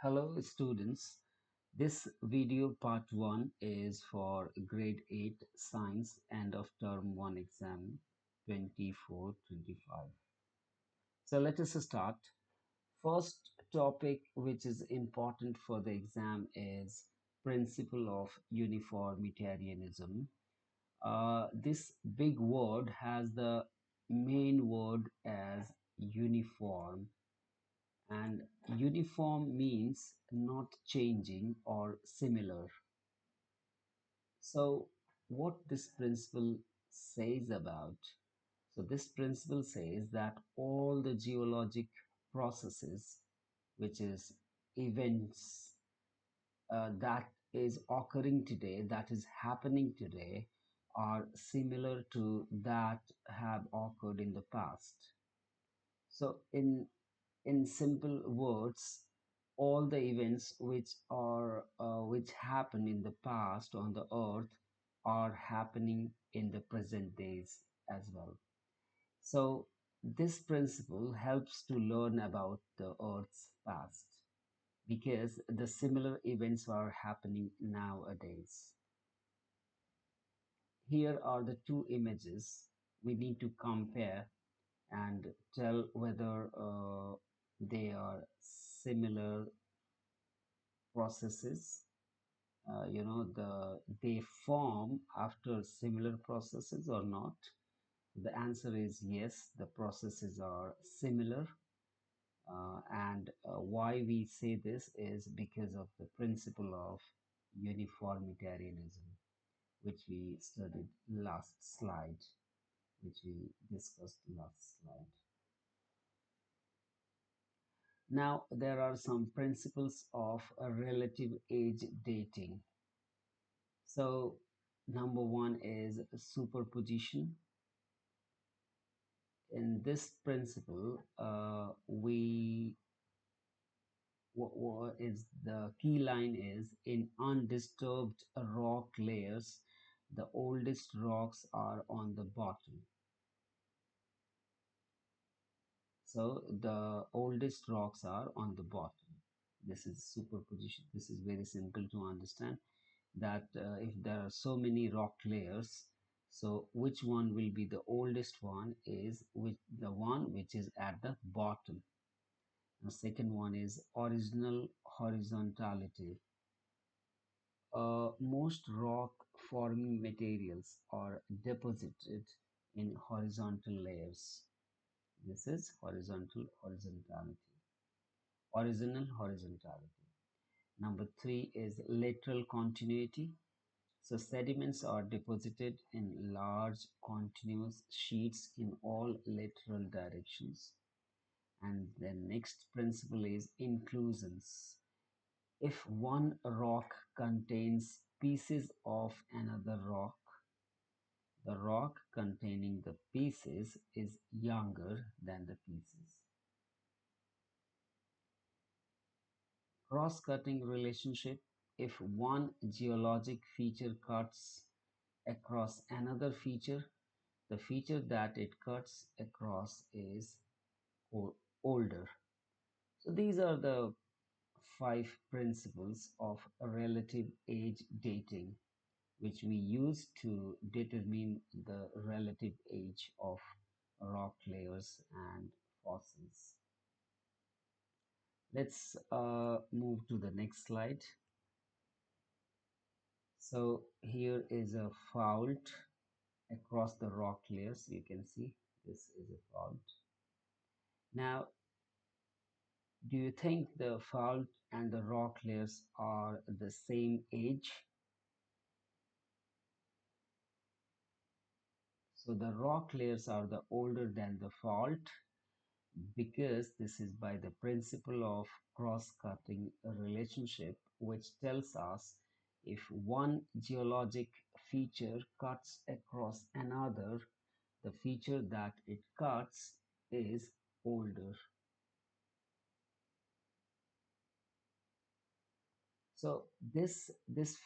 Hello students, this video part 1 is for grade 8 science end of term 1 exam 24-25. So let us start. First topic which is important for the exam is principle of uniformitarianism. This big word has the main word as uniform, and uniform means not changing or similar. So what this principle says about? So this principle says that all the geologic processes, which is events that is occurring today, that is happening today, are similar to that have occurred in the past. So in simple words, all the events which happened in the past on the earth are happening in the present days as well. So this principle helps to learn about the earth's past because the similar events are happening nowadays. Here are the two images we need to compare and tell whether they are similar processes. They form after similar processes or not. The answer is yes, the processes are similar. And why we say this is because of the principle of uniformitarianism, which we studied last slide, which we discussed last slide. Now, there are some principles of relative age dating. So, number one is superposition. In this principle, what is the key line is in undisturbed rock layers, the oldest rocks are on the bottom. So the oldest rocks are on the bottom. This is superposition. This is very simple to understand that if there are so many rock layers, so which one will be the oldest one is the one which is at the bottom. The second one is original horizontality. Most rock forming materials are deposited in horizontal layers. This is horizontality. Original horizontality. Number three is lateral continuity. So sediments are deposited in large continuous sheets in all lateral directions. And the next principle is inclusions. If one rock contains pieces of another rock, the rock containing the pieces is younger than the pieces. Cross-cutting relationship. If one geologic feature cuts across another feature, the feature that it cuts across is older. So these are the 5 principles of relative age dating, which we use to determine the relative age of rock layers and fossils. Let's move to the next slide. So here is a fault across the rock layers. You can see this is a fault. Now, do you think the fault and the rock layers are the same age? So the rock layers are the older than the fault because this is by the principle of cross-cutting relationship, which tells us if one geologic feature cuts across another, the feature that it cuts is older. So this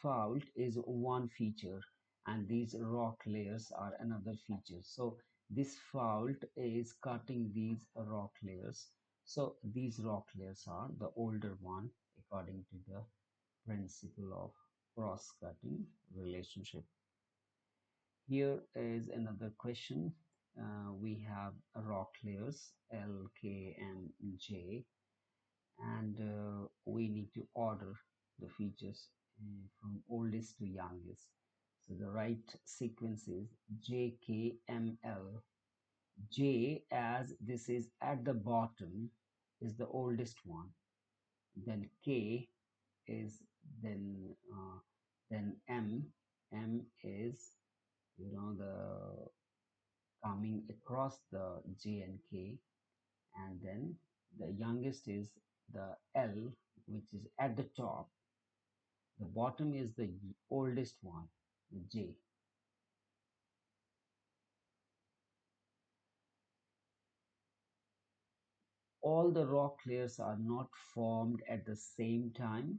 fault is one feature and these rock layers are another feature. So this fault is cutting these rock layers. So these rock layers are the older one according to the principle of cross-cutting relationship. Here is another question. We have rock layers L, K, and J, and we need to order the features from oldest to youngest. So the right sequence is J, K, M, L. J, as this is at the bottom, is the oldest one. Then K is then M. M is the coming across the J and K, and then the youngest is the L, which is at the top. The bottom is the oldest one, the J. All the rock layers are not formed at the same time.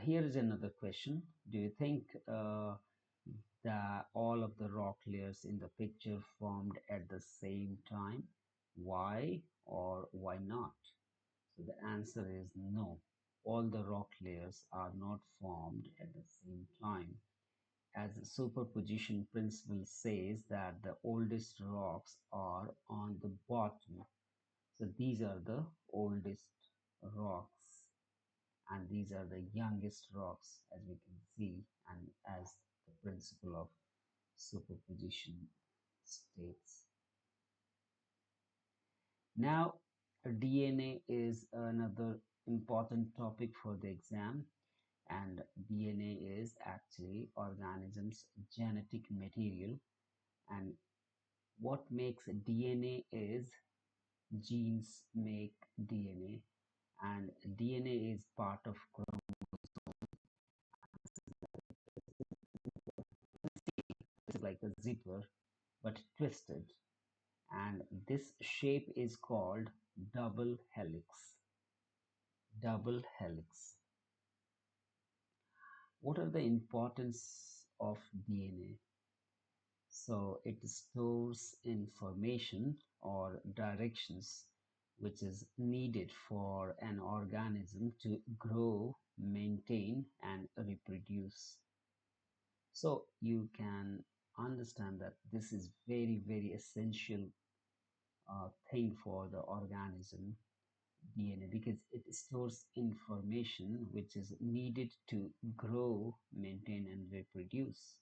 Here is another question. Do you think that all of the rock layers in the picture formed at the same time? Why or why not? So the answer is no. All the rock layers are not formed at the same time. As the superposition principle says that the oldest rocks are on the bottom. So these are the oldest rocks, and these are the youngest rocks, as we can see, and as the principle of superposition states. Now, DNA is another important topic for the exam, and DNA is actually organisms' genetic material. And what makes DNA is genes make DNA, and DNA is part of it's like a zipper but twisted, and this shape is called double helix. Double helix. What are the importance of DNA? So it stores information or directions which is needed for an organism to grow, maintain, and reproduce. So you can understand that this is very, very essential thing for the organism, DNA, because it stores information which is needed to grow, maintain, and reproduce.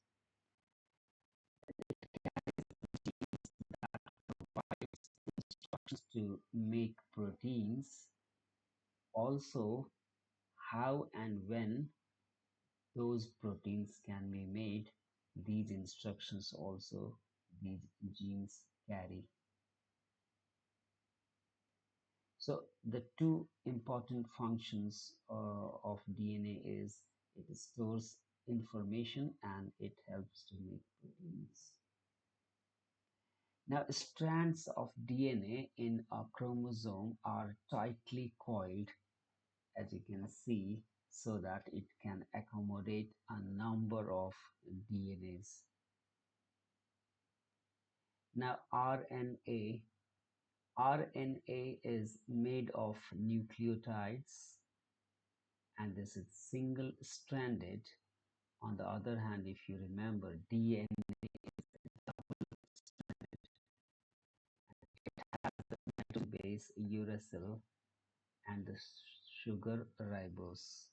Instructions to make proteins, also how and when those proteins can be made. These instructions also these genes carry. So the two important functions of DNA is it stores information and it helps to make proteins. Now, strands of DNA in a chromosome are tightly coiled, as you can see, so that it can accommodate a number of DNAs. Now, RNA is made of nucleotides, and this is single stranded. On the other hand, if you remember, DNA base uracil and the sugar ribose.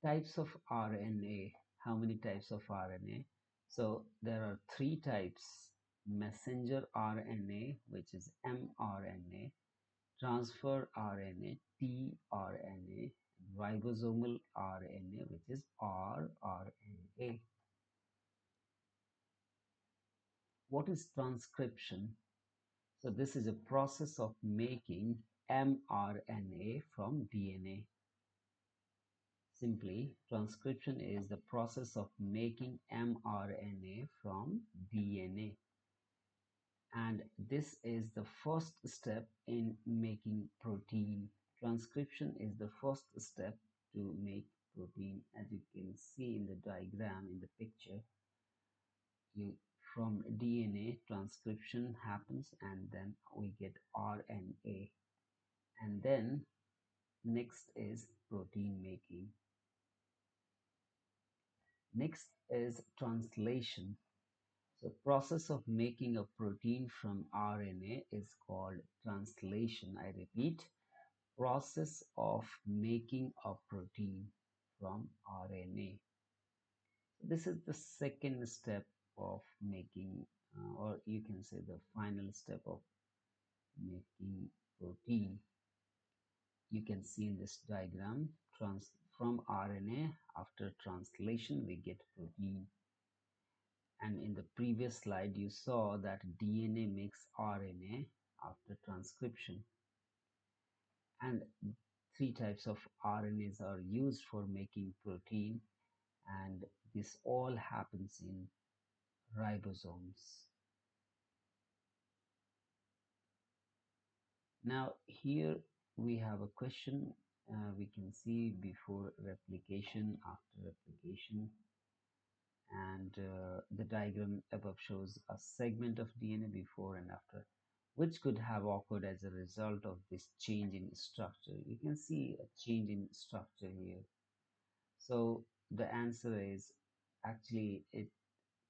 Types of RNA. How many types of RNA? So there are three types: messenger RNA, which is mRNA, transfer RNA, tRNA, ribosomal RNA, which is rRNA. What is transcription? So this is a process of making mRNA from DNA. Simply, transcription is the process of making mRNA from DNA. And this is the first step in making protein. Transcription is the first step to make protein. As you can see in the diagram in the picture, from DNA transcription happens and then we get RNA. And then Next is protein making. Next is translation. So process of making a protein from RNA is called translation. I repeat, process of making a protein from RNA. This is the second step of making, or you can say the final step of making protein. You can see in this diagram, from RNA, after translation, we get protein. And in the previous slide, you saw that DNA makes RNA after transcription. And three types of RNAs are used for making protein, and this all happens in ribosomes. Now here we have a question. We can see before replication, after replication, and the diagram above shows a segment of DNA before and after, which could have occurred as a result of this change in structure. You can see a change in structure here. So the answer is actually it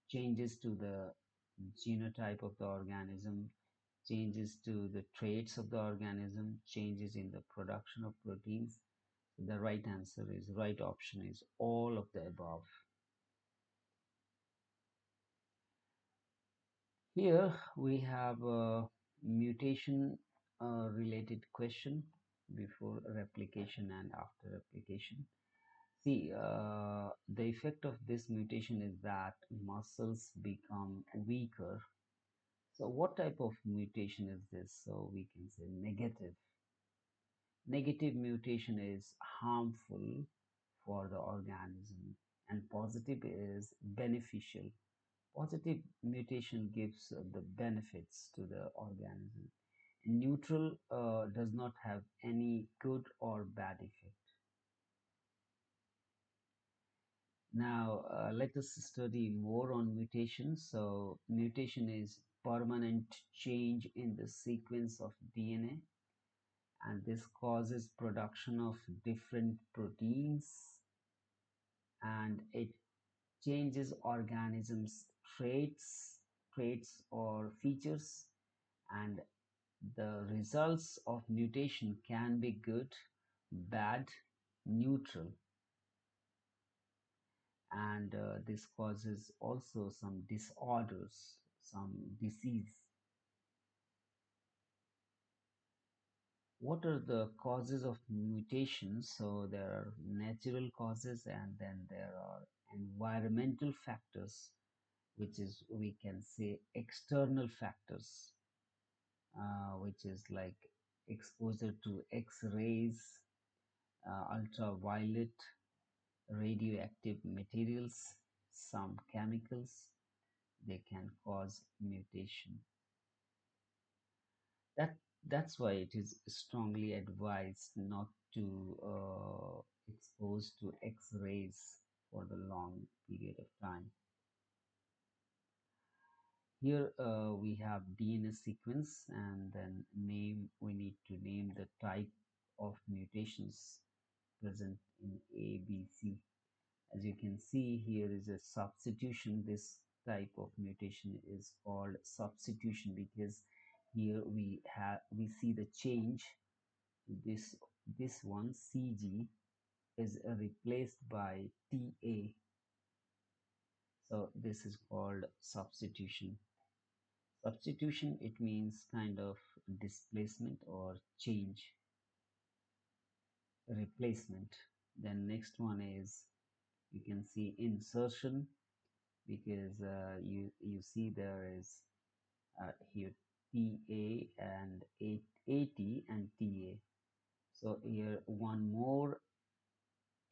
changes to the genotype of the organism, changes to the traits of the organism, changes in the production of proteins. The right answer is, right option is all of the above. Here we have a mutation related question before replication and after replication. See, the effect of this mutation is that muscles become weaker. So what type of mutation is this? So we can say negative. Negative mutation is harmful for the organism, and positive is beneficial. Positive mutation gives the benefits to the organism. Neutral does not have any good or bad effect. Now, let us study more on mutation. So, mutation is permanent change in the sequence of DNA, and this causes production of different proteins, and it changes organisms' traits or features, and the results of mutation can be good, bad, neutral, and this causes also some disorders, some disease. What are the causes of mutations? So there are natural causes, and then there are environmental factors, which is, we can say, external factors, which is like exposure to X-rays, ultraviolet, radioactive materials, some chemicals, they can cause mutation. That's why it is strongly advised not to expose to X-rays for the long period of time. Here we have DNA sequence, and then we need to name the type of mutations present in A, B, C. As you can see, here is a substitution. This type of mutation is called substitution because here we see the change. This one CG is replaced by TA. So this is called substitution. Substitution, it means kind of displacement or change, replacement. Then next one is, you can see insertion, because you see there is here TA and AT and TA. So here one more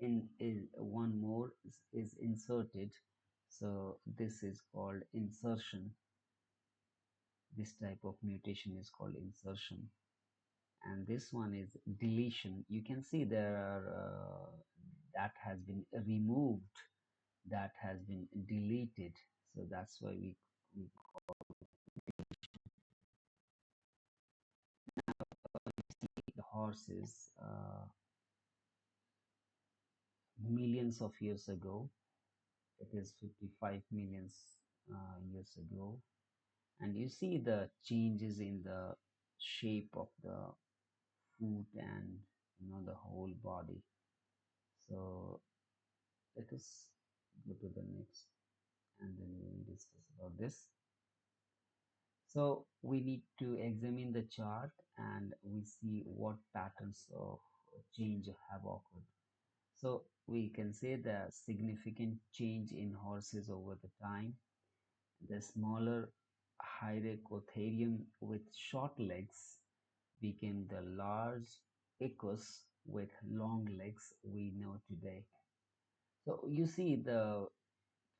is inserted. So this is called insertion. This type of mutation is called insertion. And this one is deletion. You can see there are that has been removed, that has been deleted. So that's why we see the horses. millions of years ago. It is 55 millions years ago. And you see the changes in the shape of the foot and the whole body. So let us go to the next and then we will discuss about this. So we need to examine the chart and we see what patterns of change have occurred. So we can say the significant change in horses over the time. The smaller Hyracotherium with short legs became the large Equus with long legs we know today. So you see the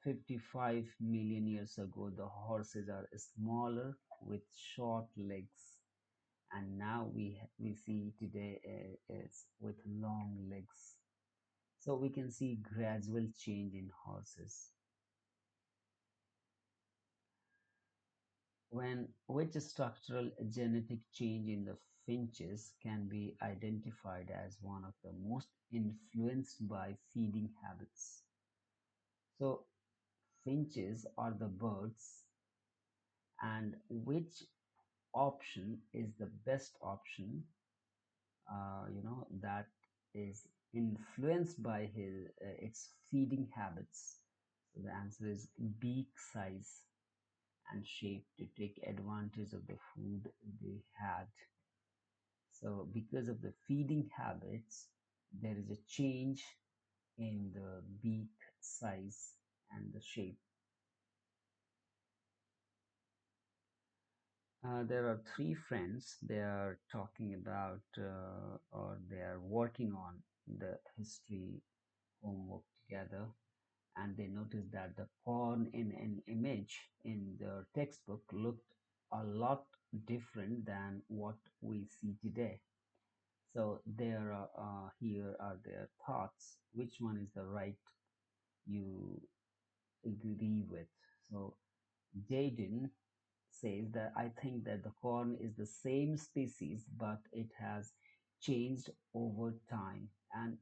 55 million years ago, the horses are smaller with short legs, and now we see today is with long legs. So we can see gradual change in horses. When which structural genetic change in the finches can be identified as one of the most influenced by feeding habits. So finches are the birds, and which option is the best option, that is influenced by its feeding habits. So the answer is beak size and shape to take advantage of the food they had. So because of the feeding habits, there is a change in the beak size and the shape. There are three friends. They are talking about, or they are working on the history homework together, and they noticed that the corn in an image in the textbook looked a lot different than what we see today. So there are here are their thoughts. Which one is the right you agree with? So Jaden says that I think that the corn is the same species, but it has changed over time, and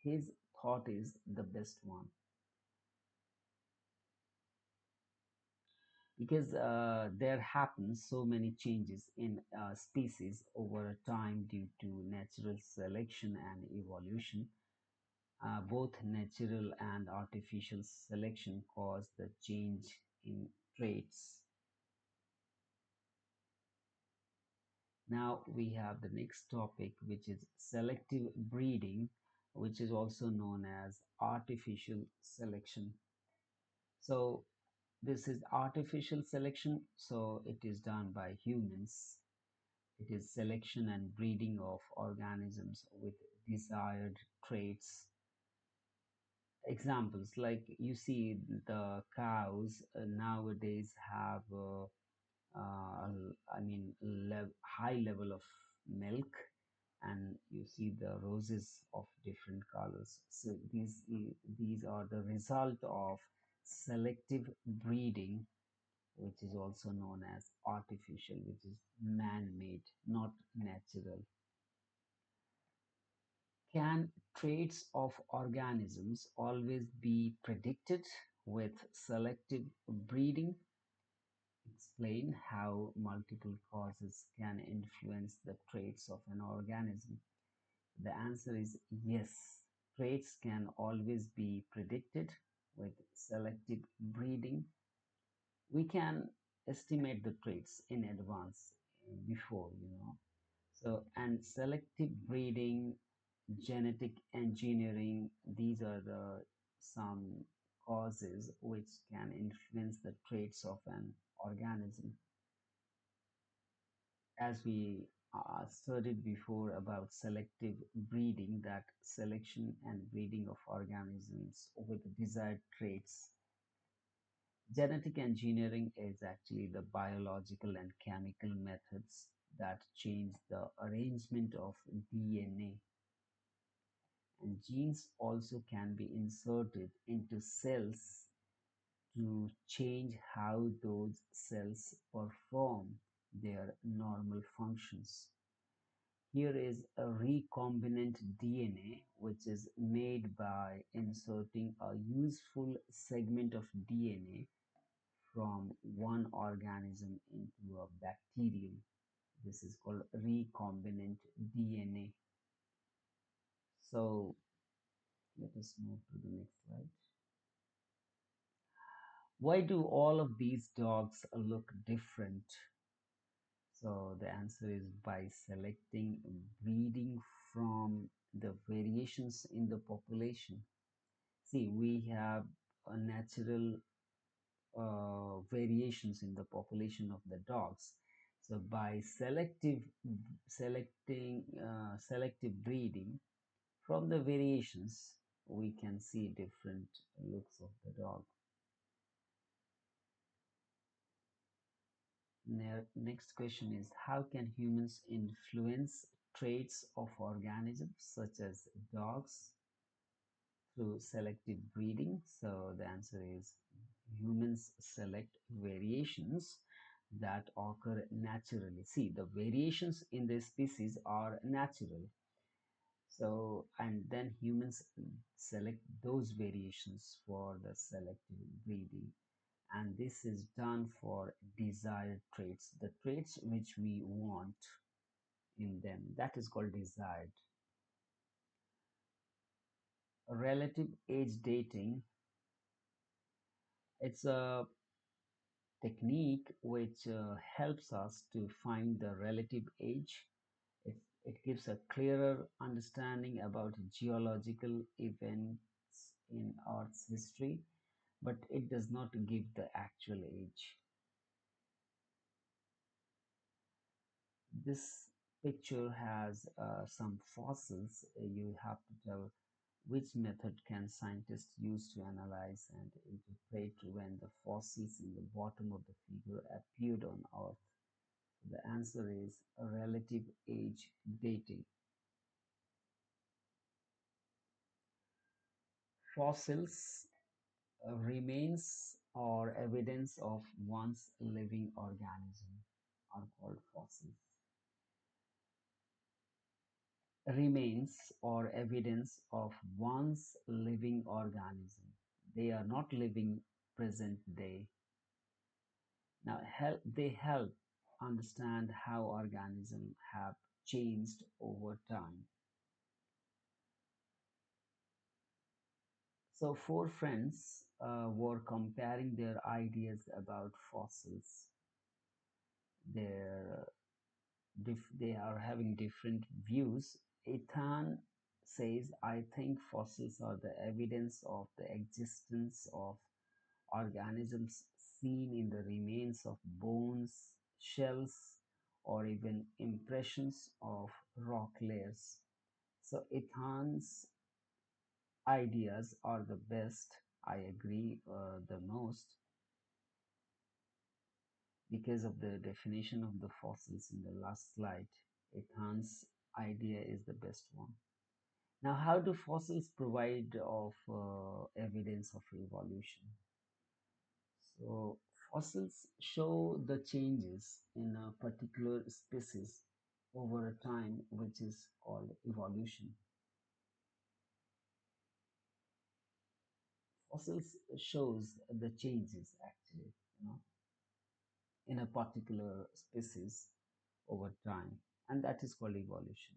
his thought is the best one because there happens so many changes in species over time due to natural selection and evolution. Both natural and artificial selection cause the change in traits. Now we have the next topic, which is selective breeding, which is also known as artificial selection. So this is artificial selection, so it is done by humans. It is selection and breeding of organisms with desired traits. Examples like you see the cows nowadays have high level of milk, and you see the roses of different colors. So these are the result of selective breeding, which is also known as artificial, which is man-made, not natural. Can traits of organisms always be predicted with selective breeding? Explain how multiple causes can influence the traits of an organism. The answer is yes. Traits can always be predicted with selective breeding. We can estimate the traits in advance before. So, and selective breeding, genetic engineering, these are the some causes which can influence the traits of an organism. As we studied before about selective breeding, that selection and breeding of organisms with desired traits. Genetic engineering is actually the biological and chemical methods that change the arrangement of DNA, and genes also can be inserted into cells to change how those cells perform their normal functions. Here is a recombinant DNA, which is made by inserting a useful segment of DNA from one organism into a bacterium. This is called recombinant DNA. So let us move to the next slide. Why do all of these dogs look different? So the answer is by selecting breeding from the variations in the population. See, we have a natural variations in the population of the dogs. So by selective breeding from the variations, we can see different looks of the dog. Next question is, how can humans influence traits of organisms such as dogs through selective breeding? So the answer is, humans select variations that occur naturally. See, the variations in the species are natural. So, and then humans select those variations for the selective breeding. And this is done for desired traits, the traits which we want in them. That is called desired. Relative age dating, it's a technique which helps us to find the relative age. It gives a clearer understanding about geological events in Earth's history, but it does not give the actual age. This picture has some fossils. You have to tell which method can scientists use to analyze and interpret when the fossils in the bottom of the figure appeared on Earth. The answer is relative age dating. Fossils, remains or evidence of once living organism are called fossils. Remains or evidence of once living organism. They are not living present day. Now they help understand how organisms have changed over time. So four friends were comparing their ideas about fossils. Their they are having different views. Ethan says, I think fossils are the evidence of the existence of organisms seen in the remains of bones, shells, or even impressions of rock layers. So Ethan's ideas are the best. I agree the most because of the definition of the fossils in the last slide. Ethan's idea is the best one. Now, how do fossils provide of evidence of evolution? So, fossils show the changes in a particular species over a time, which is called evolution. Fossils shows the changes actually, in a particular species over time, and that is called evolution.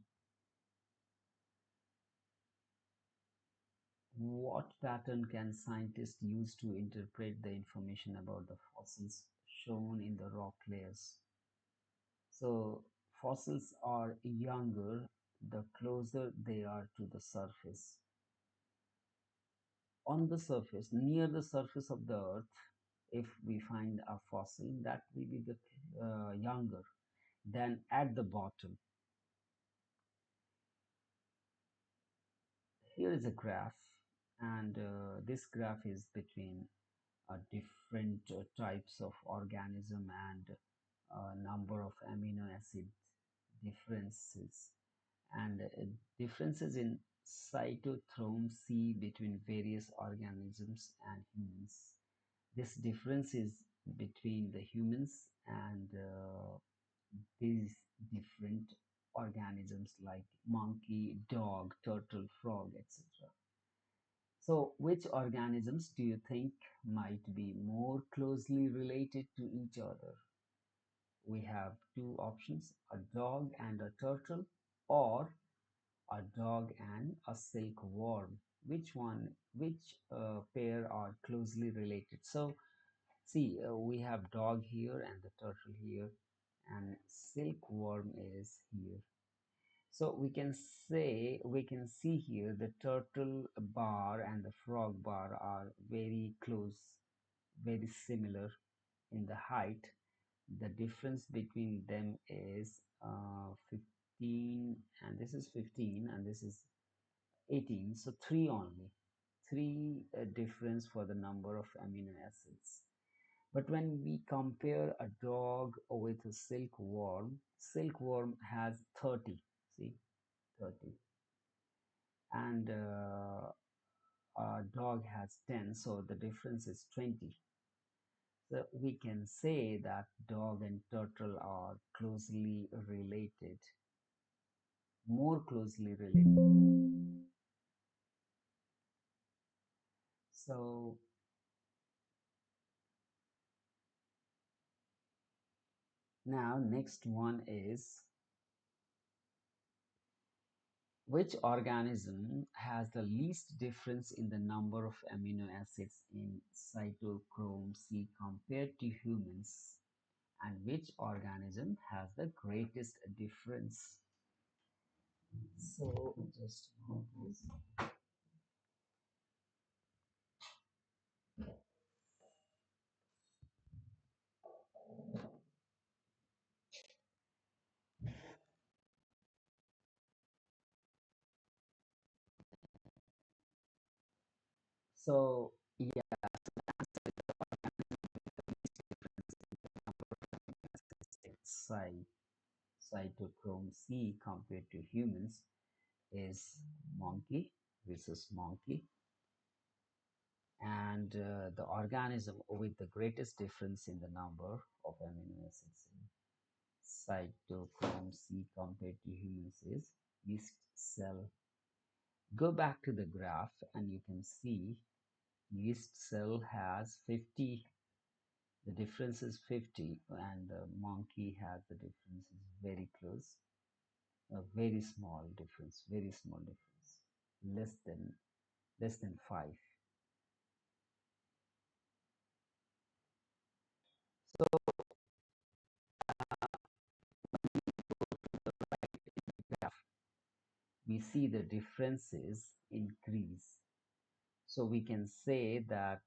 What pattern can scientists use to interpret the information about the fossils shown in the rock layers? So, fossils are younger the closer they are to the surface. On the surface, near the surface of the earth, if we find a fossil, that will be the younger than at the bottom. Here is a graph, and this graph is between different types of organism and number of amino acid differences, and differences in cytochrome C between various organisms and humans. This difference is between the humans and these different organisms like monkey, dog, turtle, frog, etc. So, which organisms do you think might be more closely related to each other? We have two options, a dog and a turtle, or a dog and a silkworm. Which pair are closely related? So, see, we have dog here and the turtle here, and silkworm is here. So we can see here the turtle bar and the frog bar are very close, very similar in the height. The difference between them is 15, and this is 15, and this is 18. So three only, three difference for the number of amino acids. But when we compare a dog with a silkworm, silkworm has 30. See, 30, and a dog has 10, so the difference is 20. So we can say that dog and turtle are closely related, more closely related. So now next one is, which organism has the least difference in the number of amino acids in cytochrome C compared to humans, and which organism has the greatest difference? So just one please. So yeah, cy- cytochrome C compared to humans is monkey, versus monkey, and the organism with the greatest difference in the number of amino acids in cytochrome C compared to humans is yeast cell. Go back to the graph and you can see yeast cell has 50. The difference is 50, and the monkey has the difference is very close. A very small difference, very small difference, less than 5. So graph, we see the differences increase. So we can say that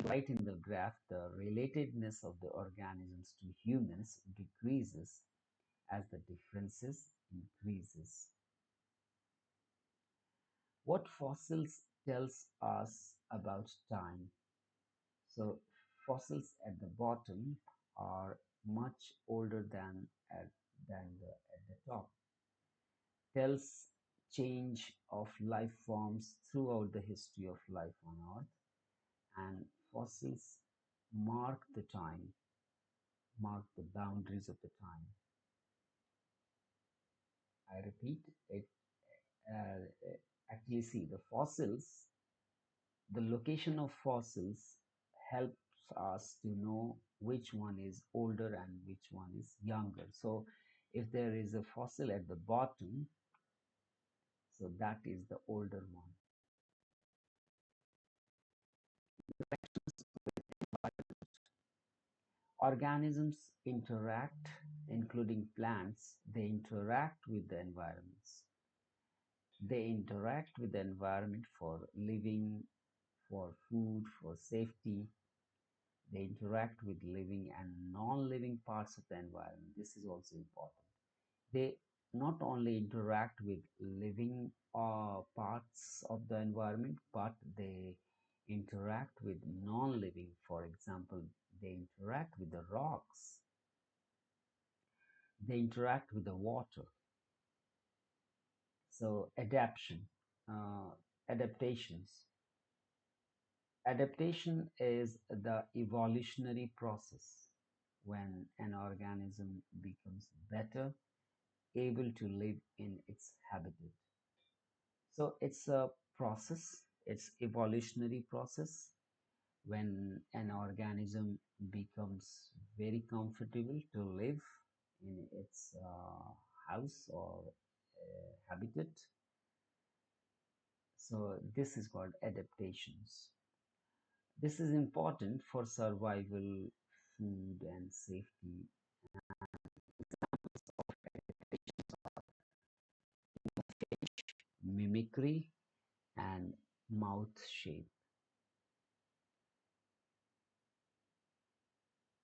right in the graph, the relatedness of the organisms to humans decreases as the differences increases. What fossils tells us about time? So fossils at the bottom are much older than at the top. Tells change of life forms throughout the history of life on Earth, and fossils mark the time, mark the boundaries of the time. I repeat, it actually see the fossils, the location of fossils helps us to know which one is older and which one is younger. So if there is a fossil at the bottom, so that is the older one. Organisms interact, including plants, they interact with the environments. They interact with the environment for living, for food, for safety. They interact with living and non-living parts of the environment. This is also important. They not only interact with living parts of the environment, but they interact with non-living. For example, they interact with the rocks, they interact with the water. So adaptations. Adaptation is the evolutionary process when an organism becomes better able to live in its habitat. So it's a process, it's evolutionary process when an organism becomes very comfortable to live in its house or habitat. So this is called adaptations. This is important for survival, food and safety. Mimicry and mouth shape.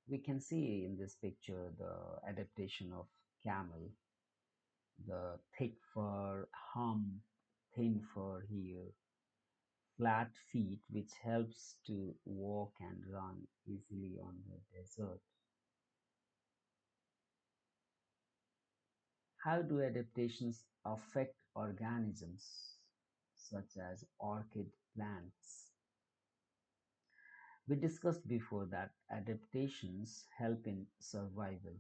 We can see in this picture the adaptation of camel, the thick fur, thin fur here, flat feet which helps to walk and run easily on the desert. How do adaptations affect organisms such as orchid plants? We discussed before that adaptations help in survival.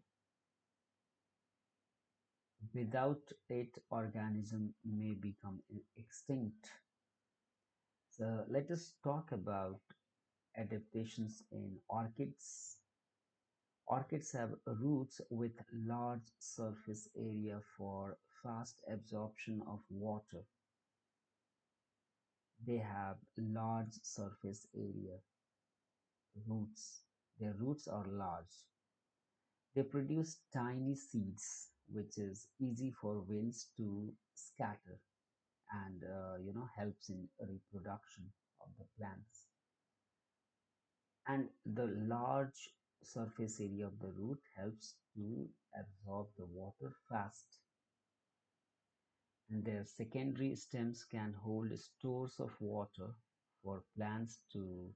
Without it, organism may become extinct. So let us talk about adaptations in orchids. Orchids have roots with large surface area for fast absorption of water. They have large surface area roots. Their roots are large. They produce tiny seeds, which is easy for winds to scatter and helps in reproduction of the plants. And the large surface area of the root helps to absorb the water fast. And their secondary stems can hold stores of water for plants to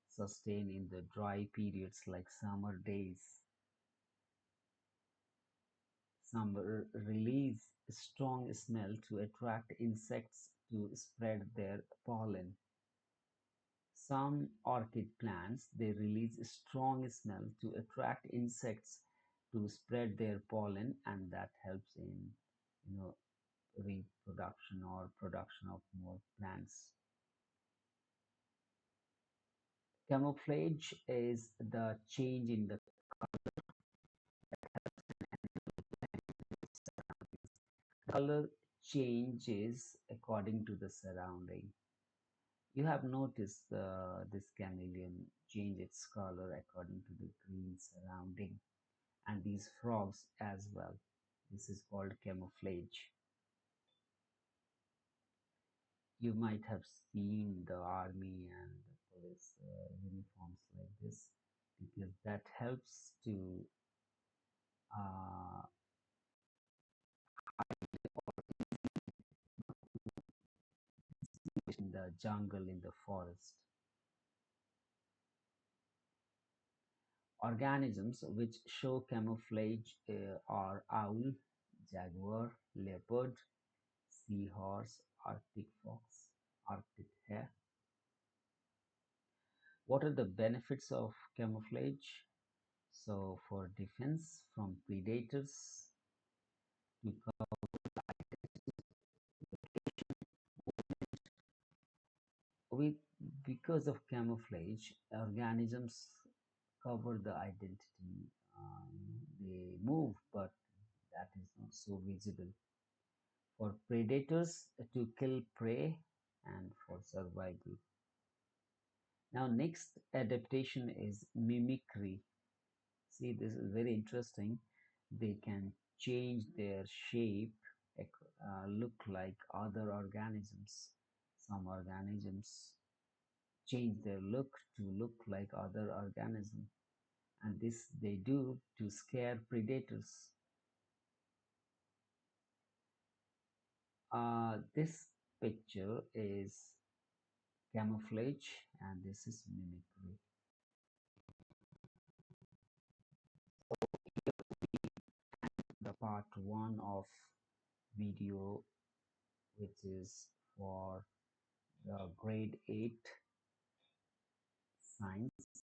sustain in the dry periods like summer days. Some release strong smell to attract insects to spread their pollen. Some orchid plants they release strong smell to attract insects to spread their pollen, and that helps in you know reproduction or production of more plants. Camouflage is the change in the color changes according to the surrounding. You have noticed this chameleon change its color according to the green surrounding, and these frogs as well. This is called camouflage. You might have seen the army and the police uniforms like this because that helps to uh, in the jungle, in the forest. Organisms which show camouflage are owl, jaguar, leopard, seahorse, arctic fox, arctic hare. What are the benefits of camouflage? So, for defense from predators, to with because of camouflage, organisms cover the identity. They move, but that is not so visible. For predators to kill prey and for survival. Now, next adaptation is mimicry. See, this is very interesting. They can change their shape, look like other organisms. Some organisms change their look to look like other organisms, and this they do to scare predators. This picture is camouflage, and this is mimicry. The part one of video, which is for the grade 8 science